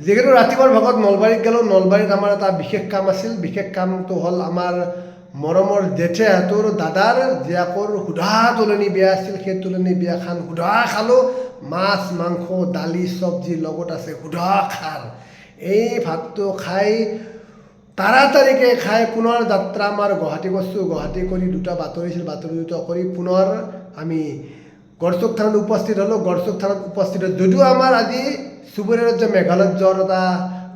যিহেতু ৰাতিপুৱাৰ ভাগত নলবাৰীত গ'লোঁ, নলবাৰীত আমাৰ এটা বিশেষ কাম আছিল। বিশেষ কামটো হ'ল আমাৰ মৰমৰ জেঠেহঁতৰ দাদাৰ জীয়েকৰ সুধা তোলনি বিয়া আছিল। সেই তোলনি বিয়াখন সুধা খালোঁ, মাছ মাংস দালি চব্জি লগত আছে সুধা খাৰ। এই ভাতটো খাই তাড়াতাড়িকৈ খাই পুনৰ যাত্ৰা আমাৰ গুৱাহাটী গৈছোঁ। গুৱাহাটী কৰি দুটা বাতৰি আছিল, বাতৰি দুটা কৰি পুনৰ আমি গড়চুক থানাত উপস্থিত হ'লোঁ। গড়চুক থানাত উপস্থিত হৈ যদিও আমাৰ আজি চুবুৰীয়া ৰাজ্য মেঘালয়ত যোৱাৰ এটা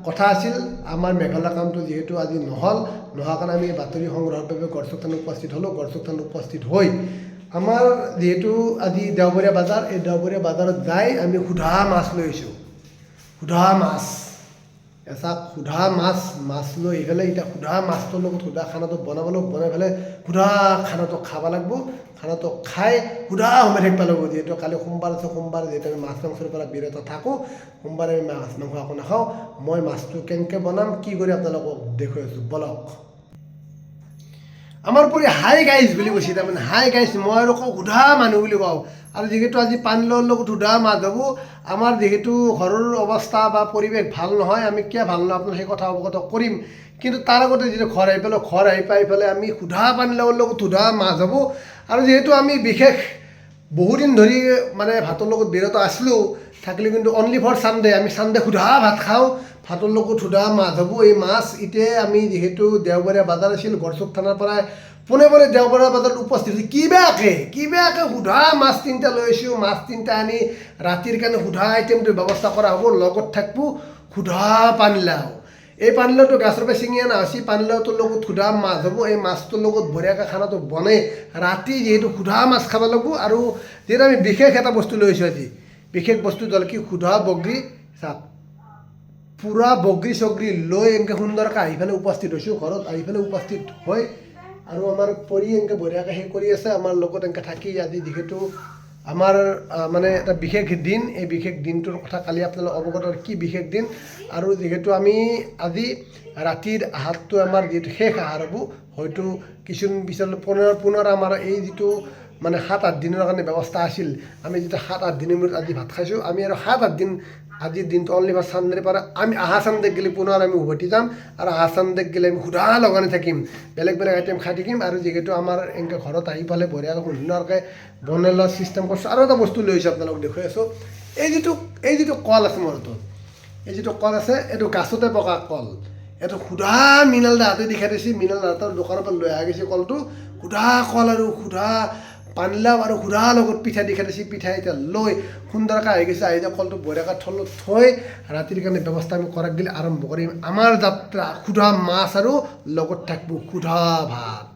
কথা আছিল, আমাৰ মেঘালয় কামটো যিহেতু আজি নোহোৱাৰ কাৰণে আমি বাতৰি সংগ্ৰহৰ বাবে গড়চুক থানাত উপস্থিত হ'লোঁ। গড়চুক থানাত উপস্থিত হৈ আমাৰ যিহেতু আজি দেওবৰীয়া বজাৰ, এই দেওবৰীয়া বজাৰত যাই আমি সুধা মাছ লৈ আহিছোঁ। সুধা মাছ এচাক সুধা মাছ লৈ পেলাই এতিয়া সুধা মাছটোৰ লগত সুধা খানাটো বনাবলৈ বনাই পেলাই সুধা খানাটো খাব লাগিব। খানাটো খাই সুধা সোমাই থাকিব লাগিব। যিহেতু কালি সোমবাৰ আছে, সোমবাৰ যিহেতু আমি মাছ মাংসৰ পৰা বিৰত থাকোঁ, সোমবাৰে আমি মাছ মাংস একো নাখাওঁ। মই মাছটো কেনেকৈ বনাম কি কৰি আপোনালোকক দেখুৱাই আছোঁ, বলক। আমাৰ পৰি হাই গাইজ বুলি কৈছে, তাৰমানে হাই গাইজ মই আৰু কওঁ সুধা মানুহ বুলি কওঁ। আৰু যিহেতু আজি পানীলাওৰ লগত সুধা মাছ হ'ব, আমাৰ যিহেতু ঘৰৰ অৱস্থা বা পৰিৱেশ ভাল নহয়, আমি কিয় ভাল নহয় আপোনাক সেই কথা অৱগত কৰিম। কিন্তু তাৰ আগতে যিটো ঘৰ আহি পাই পেলাই আমি সুধা পানীলাওৰ লগত সুধা মাছ হ'ব। আৰু যিহেতু আমি বিশেষ বহুদিন ধৰি মানে ভাতৰ লগত বিৰত আছিলোঁ, থাকিলে কিন্তু অনলি ফৰ চানডে, আমি চানডে সুধা ভাত খাওঁ, ভাতৰ লগত সুধা মাছ হ'ব। এই মাছ এতিয়া আমি যিহেতু দেওবৰীয়া বজাৰ আছিল, গড়চুক থানাৰ পৰা পোনে দেওবৰীয়া বজাৰত উপস্থিত হৈছোঁ। কিবাকে সুধা মাছ তিনিটা লৈ আহিছোঁ। মাছ তিনিটা আনি ৰাতিৰ কাৰণে সুধা আইটেমটোৰ ব্যৱস্থা কৰা হ'ব। লগত থাকিব সুধা পানীলাও। এই পানীলাওটো গাছৰ পৰা ছিঙি অনা হৈছে। পানীলাওটোৰ লগত সুধা মাছ হ'ব। এই মাছটোৰ লগত বঢ়িয়াকৈ খানাটো বনাই ৰাতি যিহেতু সুধা মাছ খাব লাগিব। আৰু যিহেতু আমি বিশেষ এটা বস্তু লৈ আহিছোঁ আজি, বিশেষ বস্তুটো হ'ল কি সুধা বগৰী চাওক, পূৰা বগৰী চগৰী লৈ এনেকৈ সুন্দৰকৈ আহি পেলাই উপস্থিত হৈছোঁ। ঘৰত আহি পেলাই উপস্থিত হৈ আৰু আমাৰ পৰি এনেকৈ বঢ়িয়াকৈ সেই কৰি আছে আমাৰ লগত এনেকৈ থাকি। আজি যিহেতু আমাৰ মানে এটা বিশেষ দিন, এই বিশেষ দিনটোৰ কথা কালি আপোনালোক অৱগত কি বিশেষ দিন। আৰু যিহেতু আমি আজি ৰাতিৰ আহাৰটো আমাৰ যিহেতু শেষ আহাৰ হ'ব, হয়তো কিছুদিন পিছত পুনৰ আমাৰ এই যিটো মানে 7-8 দিনৰ কাৰণে ব্যৱস্থা আছিল, আমি যিটো 7-8 দিনৰ মূৰত আজি ভাত খাইছোঁ। আমি আৰু 7-8 দিন আজিৰ দিনটো অনলি বা চানডেৰ পৰা আমি অহা চানডেক গ'লে পুনৰ আমি উভতি যাম। আৰু অহা চানডেক গ'লে আমি সুধা লগানি থাকিম, বেলেগ আইটেম খাই থাকিম। আৰু যিহেতু আমাৰ এনেকৈ ঘৰত আহি পালে বঢ়িয়াকৈ সুন্দৰকৈ বনাই লোৱাৰ চিষ্টেম কৰিছোঁ। আৰু এটা বস্তু লৈ আহিছোঁ আপোনালোকক দেখুৱাই আছোঁ। এই যিটো কল আছে মোৰ হাতত, এই যিটো কল আছে, এইটো গছতে পকা কল। এইটো সুধা মৃণাল দা হাতে দেখাই দিছে। মৃণাল দাহঁতৰ দোকানৰ পৰা লৈ অহা গৈছে কলটো। সুধা কল আৰু সুধা পানীলাও আৰু সুধা লগত পিঠা দেখাই দিছে। পিঠা এতিয়া লৈ সুন্দৰকৈ আহি গৈছে। আহি যায় কলটো বঢ়িয়াকৈ থলত থৈ ৰাতিৰ কাৰণে ব্যৱস্থা আমি কৰাক দিলে আৰম্ভ কৰিম আমাৰ যাত্ৰা। সুধা মাছ আৰু লগত থাকিব সুধা ভাত।